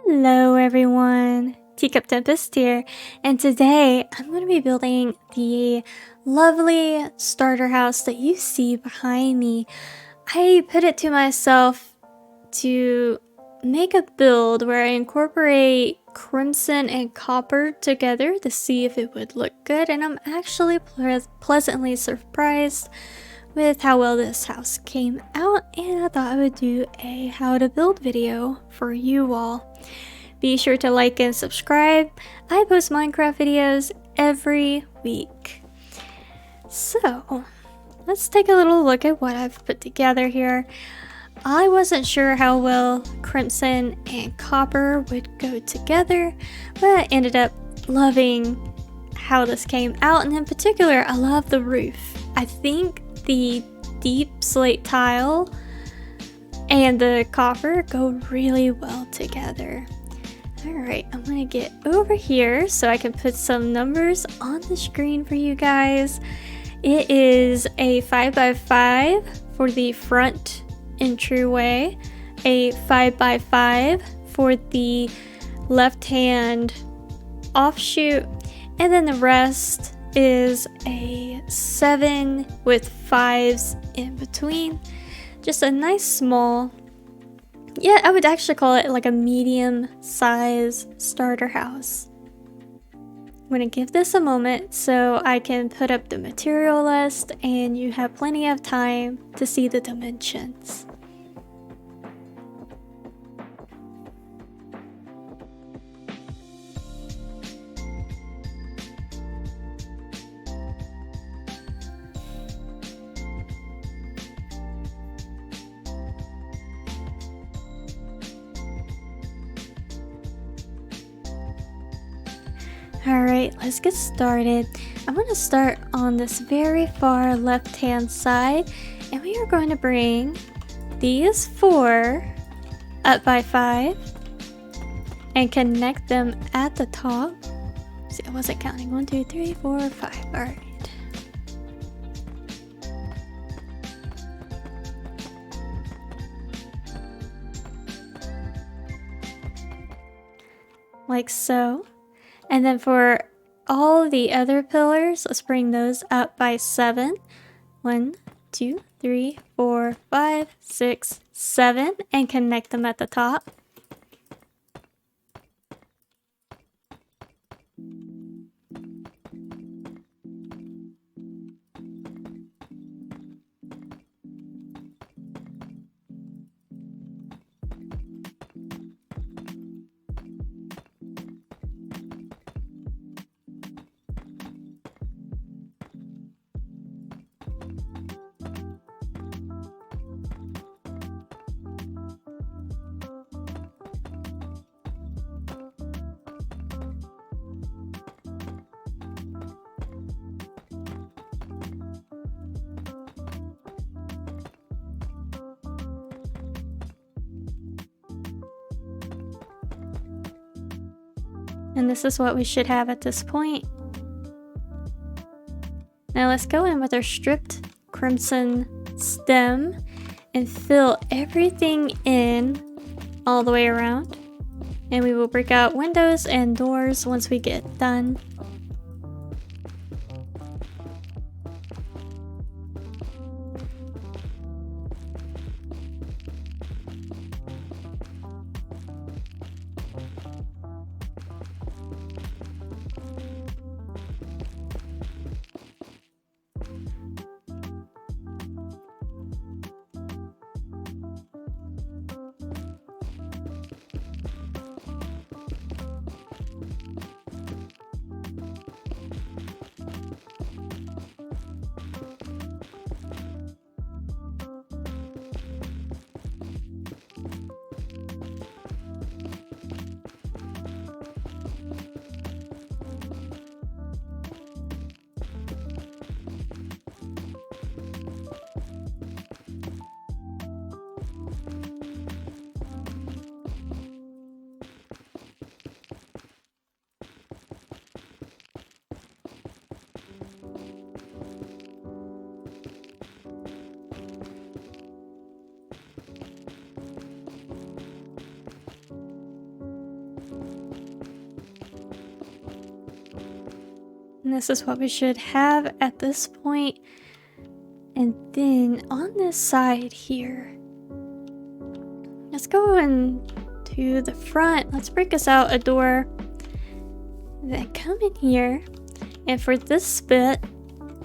Hello everyone, Teacup Tempest here, and today I'm going to be building the lovely starter house that you see behind me. I put it to myself to make a build where I incorporate crimson and copper together to see if it would look good, and I'm actually pleasantly surprised with how well this house came out, and I thought I would do a how to build video for you all. Be sure to like and subscribe. I post Minecraft videos every week. So let's take a little look at what I've put together here. I wasn't sure how well crimson and copper would go together, but I ended up loving how this came out, and in particular I love the roof. I think the Deepslate tile and the copper go really well together. Alright, I'm gonna get over here so I can put some numbers on the screen for you guys. It is a 5x5 for the front entryway, a 5x5 for the left hand offshoot, and then the rest is a 7 with 5s in between. Just a nice small, yeah, I would actually call it like a medium size starter house. I'm gonna give this a moment so I can put up the material list and you have plenty of time to see the dimensions. Alright, let's get started. I'm going to start on this very far left hand side, and we are going to bring these 4 up by 5 and connect them at the top. See, I wasn't counting. 1, 2, 3, 4, 5. Alright. Like so. And then for all the other pillars, let's bring those up by 7. 1, 2, 3, 4, 5, 6, 7, and connect them at the top. And this is what we should have at this point. Now let's go in with our stripped crimson stem and fill everything in all the way around. And we will break out windows and doors once we get done. And this is what we should have at this point. And then on this side here, let's go into the front. Let's break us out a door. Then come in here. And for this bit,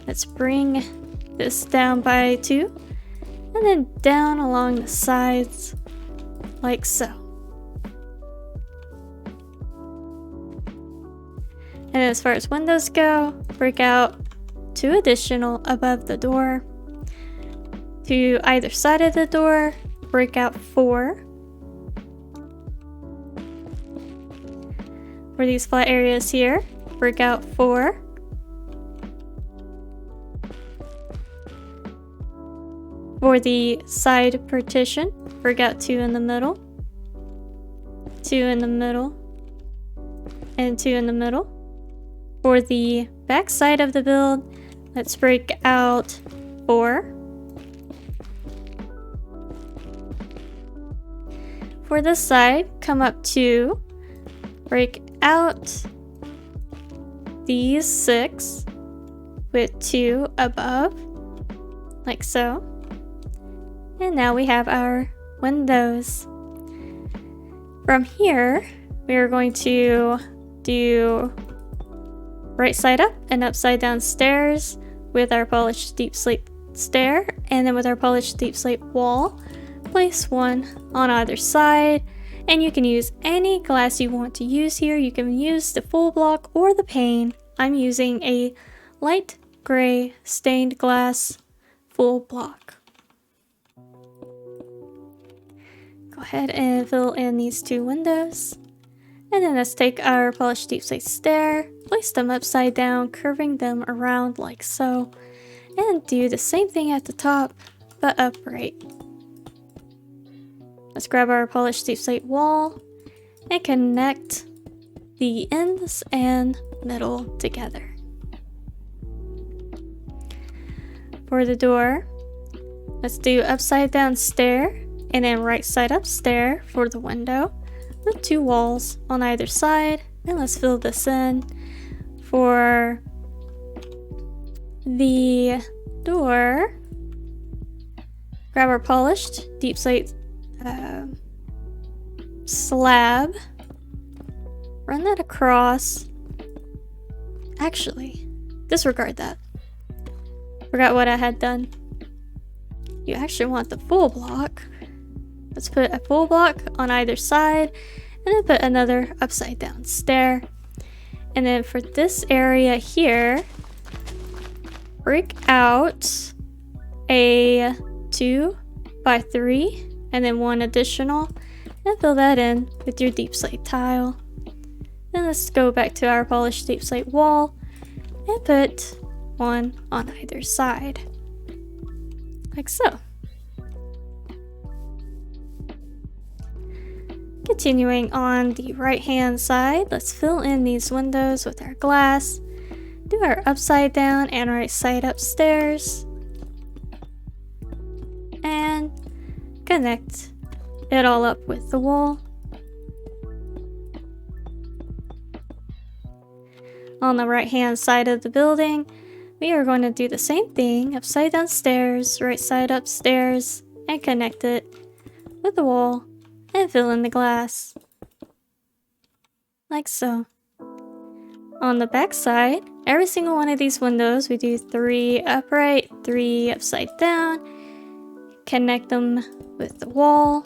let's bring this down by 2. And then down along the sides, like so. And as far as windows go, break out 2 additional above the door. To either side of the door, break out 4. For these flat areas here, break out 4. For the side partition, break out 2 in the middle, 2 in the middle, and 2 in the middle. For the back side of the build, let's break out 4. For this side, come up 2, break out these 6 with 2 above, like so. And now we have our windows. From here, we are going to do right side up and upside down stairs with our polished deep slate stair, and then with our polished deep slate wall, place 1 on either side. And you can use any glass you want to use here. You can use the full block or the pane. I'm using a light gray stained glass full block. Go ahead and fill in these 2 windows. And then let's take our polished deep slate stair, place them upside down, curving them around like so, and do the same thing at the top, but upright. Let's grab our polished deep slate wall and connect the ends and middle together. For the door, let's do upside down stair and then right side up stair for the window with 2 walls on either side. And let's fill this in. For the door, grab our polished deep slate slab, run that across. Actually, disregard that. Forgot what I had done. You actually want the full block. Let's put a full block on either side and then put another upside down stair. And then for this area here, break out a 2 by 3 and then 1 additional and fill that in with your deep slate tile. Then let's go back to our polished deep slate wall and put 1 on either side, like so. Continuing on the right hand side, let's fill in these windows with our glass, do our upside down and right side up stairs, and connect it all up with the wall. On the right hand side of the building, we are going to do the same thing, upside down stairs, right side up stairs, and connect it with the wall and fill in the glass, like so. On the back side, every single one of these windows, we do 3 upright, 3 upside down, connect them with the wall,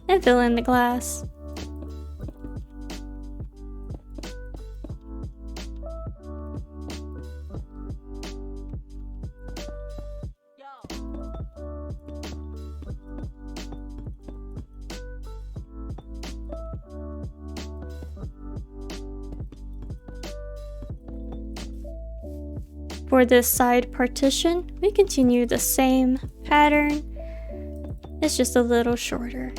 and fill in the glass. For this side partition, we continue the same pattern. It's just a little shorter.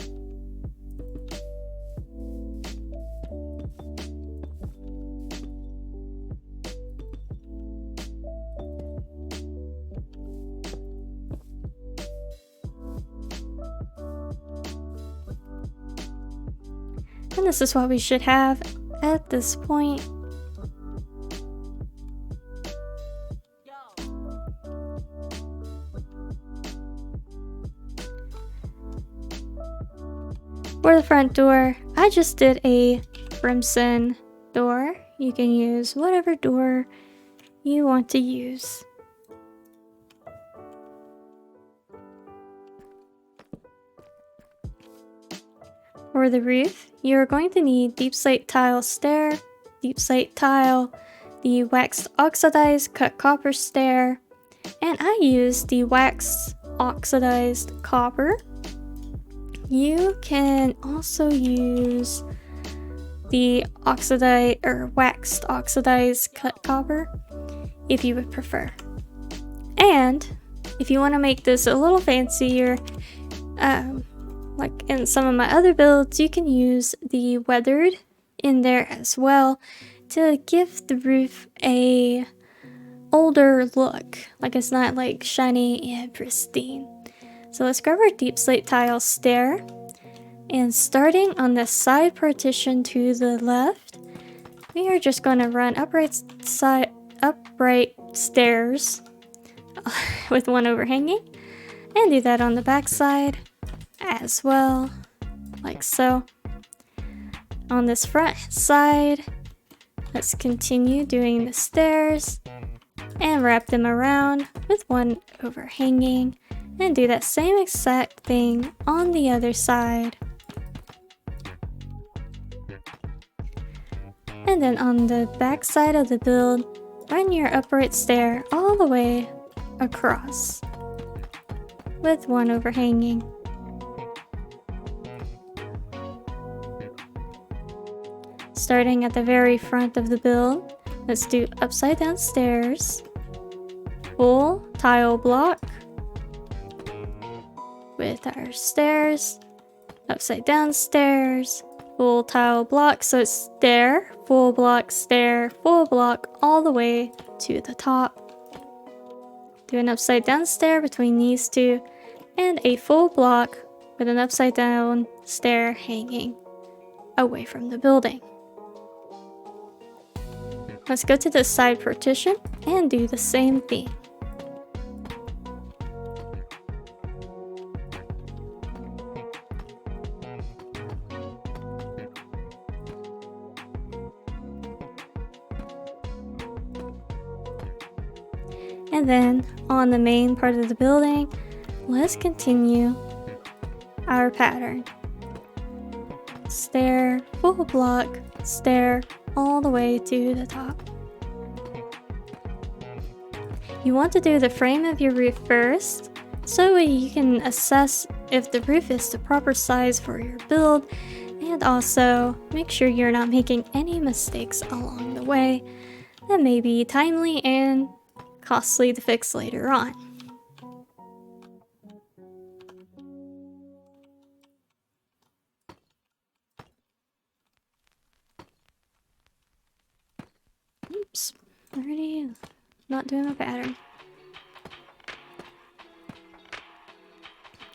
And this is what we should have at this point. For the front door, I just did a crimson door. You can use whatever door you want to use. For the roof, you're going to need Deepslate tile stair, Deepslate tile, the waxed oxidized cut copper stair, and I used the waxed oxidized copper. You can also use the oxidized or waxed oxidized cut copper if you would prefer. And if you want to make this a little fancier, like in some of my other builds, you can use the weathered in there as well to give the roof a older look, like it's not like shiny and pristine. So let's grab our Deepslate tile stair, and starting on the side partition to the left, we are just going to run upright stairs with one overhanging, and do that on the back side as well, like so. On this front side, let's continue doing the stairs and wrap them around with one overhanging, and do that same exact thing on the other side. And then on the back side of the build, run your upright stair all the way across with one overhanging. Starting at the very front of the build, let's do upside down stairs, full tile block with our stairs, upside down stairs, full tile block, so it's stair, full block, all the way to the top. Do an upside down stair between these two, and a full block with an upside down stair hanging away from the building. Let's go to the side partition and do the same thing. And then on the main part of the building, let's continue our pattern. Stair, full block, stair, all the way to the top. You want to do the frame of your roof first, so you can assess if the roof is the proper size for your build, and also make sure you're not making any mistakes along the way that may be timely and costly to fix later on. Oops, already not doing my pattern.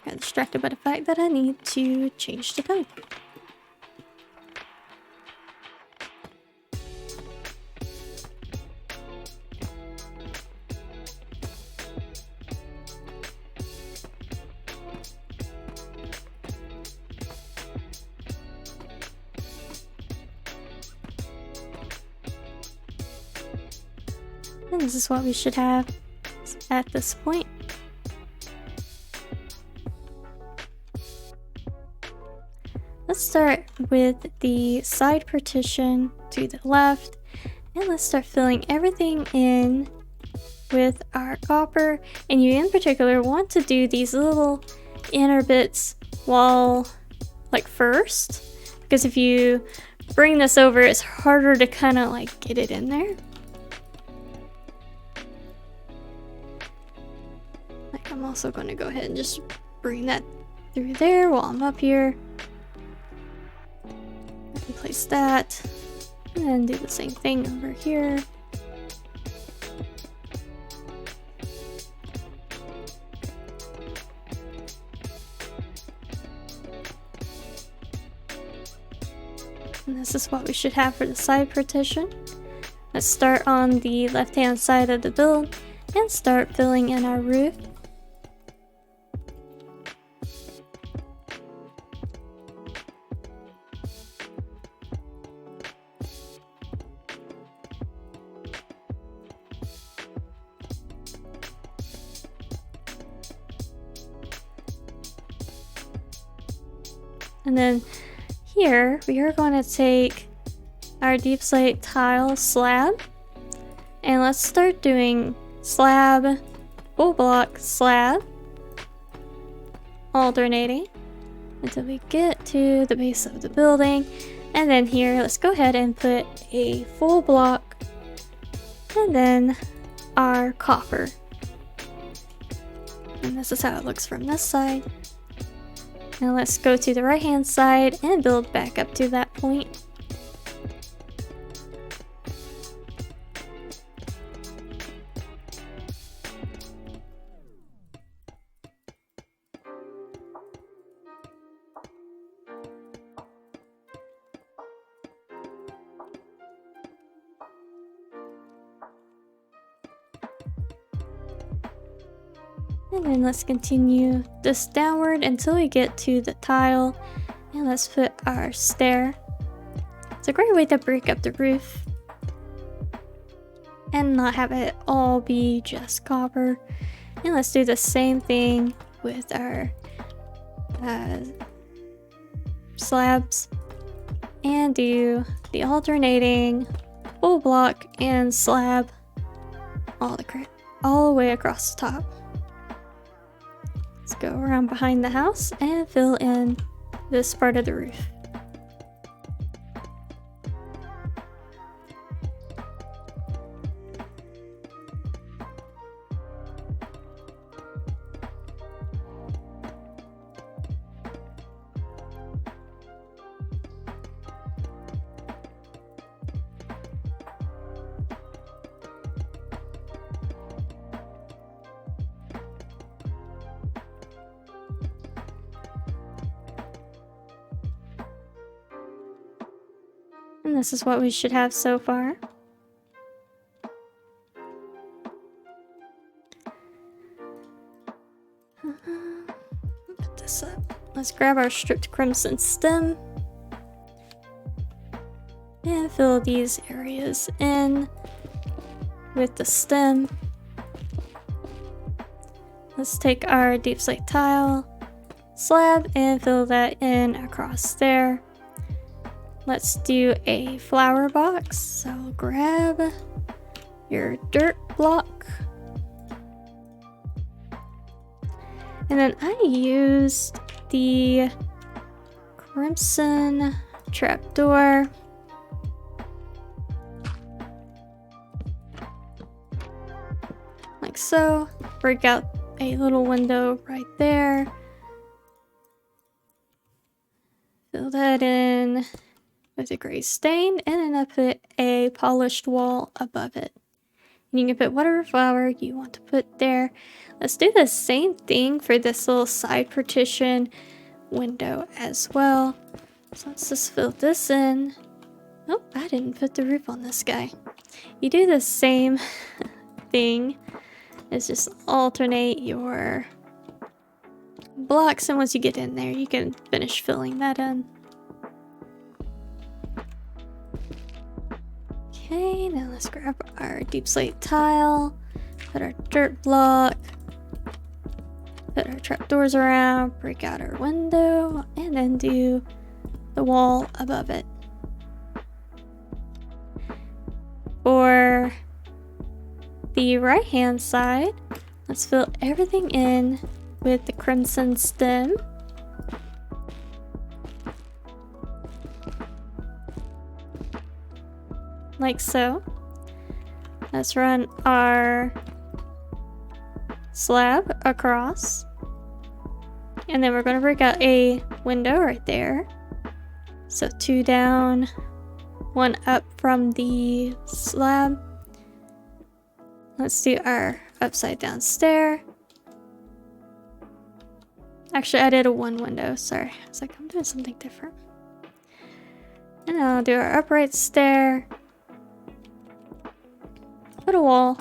Got distracted by the fact that I need to change the code. And this is what we should have at this point. Let's start with the side partition to the left, and let's start filling everything in with our copper. And you in particular want to do these little inner bits first, because if you bring this over, it's harder to kind of like get it in there. I'm also going to go ahead and just bring that through there while I'm up here. Place that, and then do the same thing over here. And this is what we should have for the side partition. Let's start on the left-hand side of the build and start filling in our roof. And then here we are going to take our Deepslate tile slab, and let's start doing slab, full block, slab, alternating until we get to the base of the building. And then here, let's go ahead and put a full block and then our copper. And this is how it looks from this side. Now let's go to the right hand side and build back up to that point. And then let's continue this downward until we get to the tile. And let's put our stair. It's a great way to break up the roof and not have it all be just copper. And let's do the same thing with our slabs and do the alternating full block and slab all the way across the top. Let's go around behind the house and fill in this part of the roof. And this is what we should have so far. Put this up. Let's grab our stripped crimson stem and fill these areas in with the stem. Let's take our Deepslate tile slab and fill that in across there. Let's do a flower box. So grab your dirt block. And then I used the crimson trapdoor. Like so. Break out a little window right there. Fill that in with a gray stain, and then I put a polished wall above it. And you can put whatever flower you want to put there. Let's do the same thing for this little side partition window as well. So let's just fill this in. Oh, I didn't put the roof on this guy. You do the same thing. It's just alternate your blocks, and once you get in there, you can finish filling that in. Okay, now let's grab our Deepslate tile, put our dirt block, put our trapdoors around, break out our window, and then do the wall above it. For the right hand side, let's fill everything in with the crimson stem. Like so. Let's run our slab across. And then we're going to break out a window right there. So 2 down, 1 up from the slab. Let's do our upside down stair. Actually, I did a 1 window. Sorry. I was like, I'm doing something different. And I'll do our upright stair. Put a wall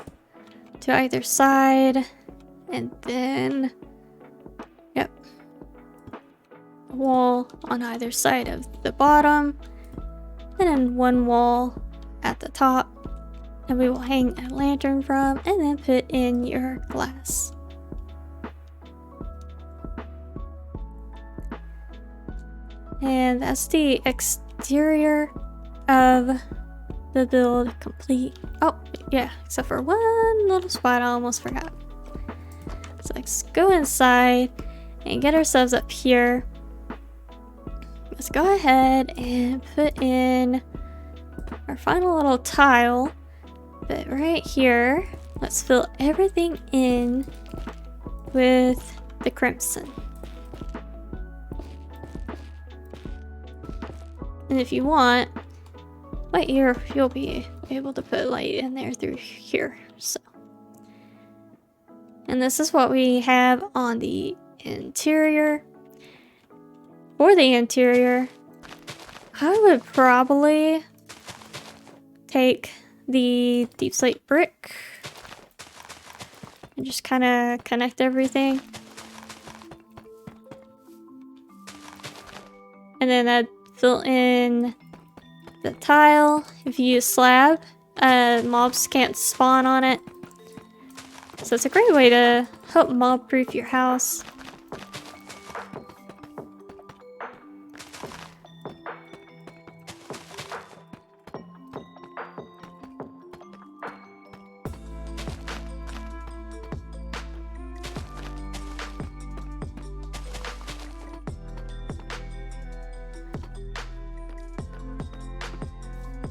to either side, and then, yep, a wall on either side of the bottom, and then 1 wall at the top, and we will hang a lantern from, and then put in your glass. And that's the exterior of the build complete. Oh, yeah, except for one little spot I almost forgot. So let's go inside and get ourselves up here. Let's go ahead and put in our final little tile. But right here, let's fill everything in with the crimson. And if you want, light here, you'll be able to put light in there through here. So, and this is what we have on the interior. For the interior, I would probably take the Deepslate brick and just kind of connect everything. And then I'd fill in the tile. If you use slab, mobs can't spawn on it. So it's a great way to help mob proof your house.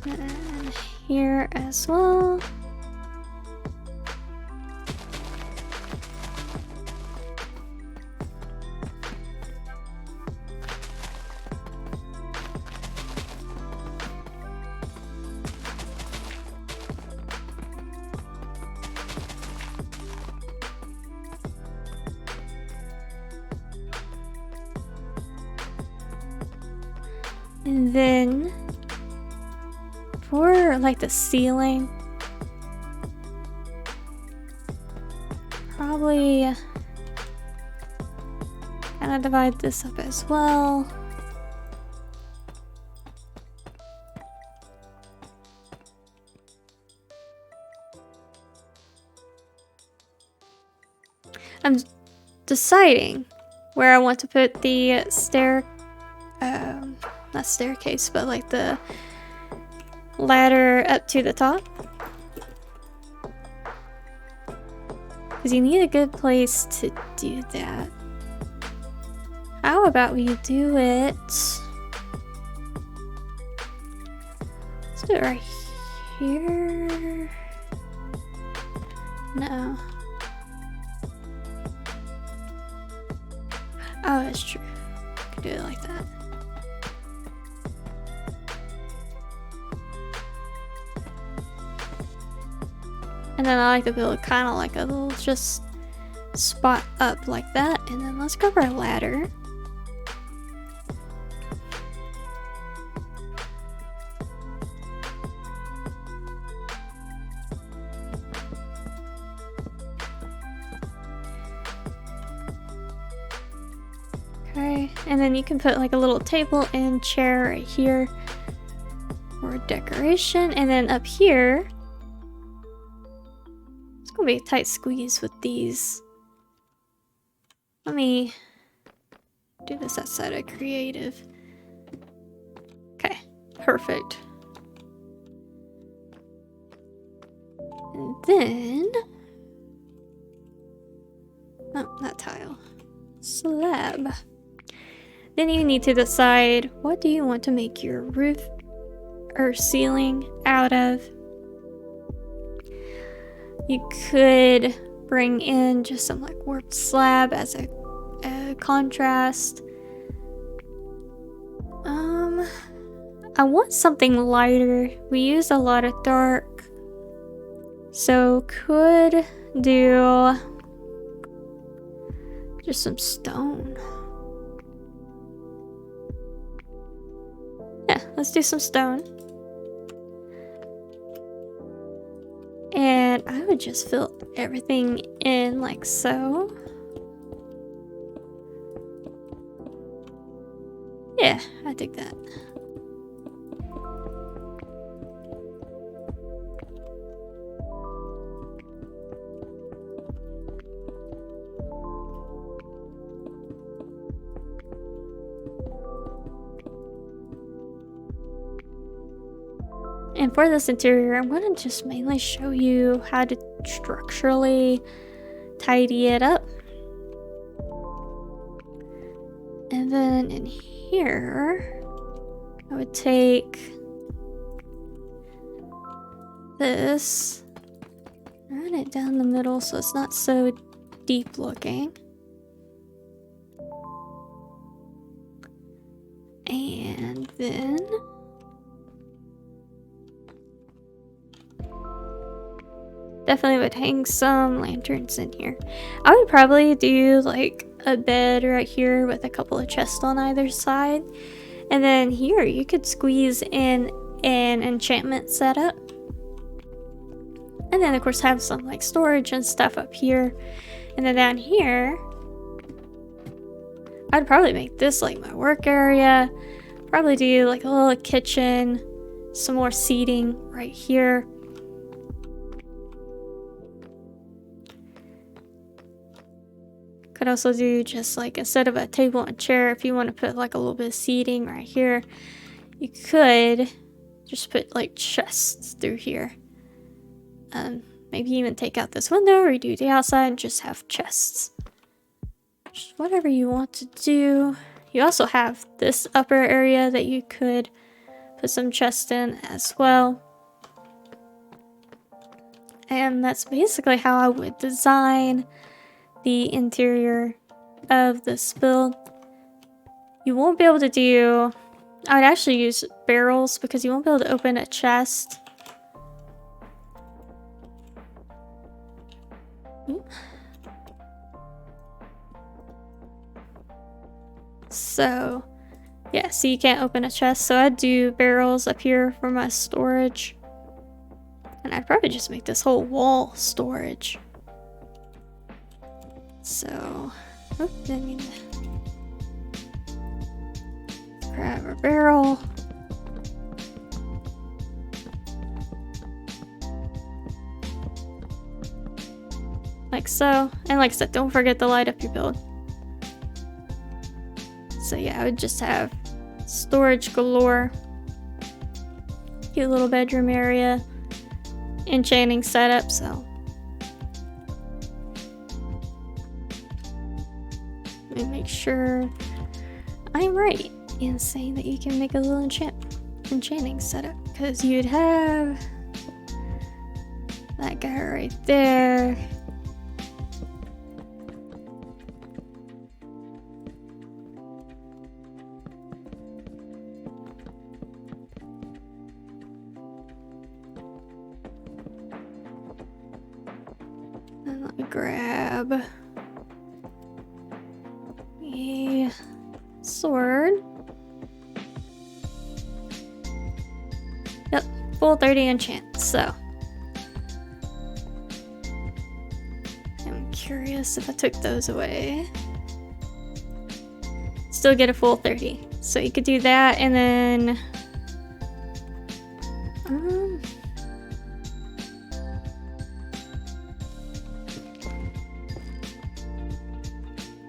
And here as well. And then for like the ceiling, probably kind of divide this up as well. I'm deciding where I want to put the not staircase, but like the ladder up to the top. Because you need a good place to do that. How about we do it? Let's do it right here. No. Oh, that's true. I could do it like that. And then I like to build kind of like a little just spot up like that. And then let's grab our ladder. Okay, and then you can put like a little table and chair right here for decoration. And then up here, it's gonna be a tight squeeze with these. Let me do this outside of creative. Okay, perfect. And then, oh, not tile, slab. Then you need to decide, what do you want to make your roof or ceiling out of? You could bring in just some like warped slab as a contrast. I want something lighter. We use a lot of dark, so could do just some stone. Yeah, let's do some stone. And I would just fill everything in like so. Yeah, I dig that. And for this interior, I'm going to just mainly show you how to structurally tidy it up. And then in here, I would take this, run it down the middle so it's not so deep looking. And then definitely would hang some lanterns in here. I would probably do like a bed right here with a couple of chests on either side. And then here you could squeeze in an enchantment setup. And then of course have some like storage and stuff up here. And then down here, I'd probably make this like my work area. Probably do like a little kitchen, some more seating right here. Could also do just like instead of a table and chair, if you want to put like a little bit of seating right here, you could just put like chests through here. Maybe even take out this window, redo the outside, and just have chests. Just whatever you want to do. You also have this upper area that you could put some chests in as well. And that's basically how I would design the interior of this build. You won't be able to do... I would actually use barrels because you won't be able to open a chest. So, yeah, so you can't open a chest. So I'd do barrels up here for my storage. And I'd probably just make this whole wall storage. So, I need to grab a barrel. Like so. And like I said, don't forget to light up your build. So yeah, I would just have storage galore. Cute little bedroom area. Enchanting setup, so. Let me make sure I'm right in saying that you can make a little enchanting setup. Because you'd have that guy right there. And let me grab a sword. Yep, full 30 enchant, so. I'm curious if I took those away. Still get a full 30. So you could do that and then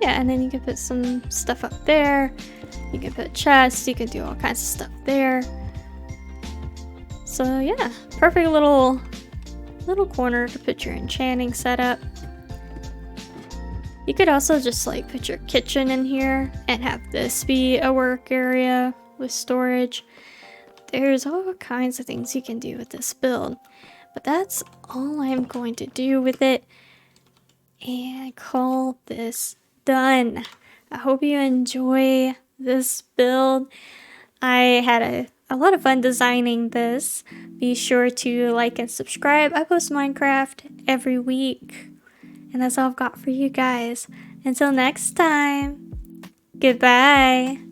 yeah, and then you can put some stuff up there. You can put chests, you can do all kinds of stuff there. So yeah, perfect little corner to put your enchanting setup. You could also just like put your kitchen in here and have this be a work area with storage. There's all kinds of things you can do with this build, but that's all I'm going to do with it and call this done. I hope you enjoy this build. I had a lot of fun designing this. Be sure to like and subscribe. I post Minecraft every week. And that's all I've got for you guys. Until next time, goodbye.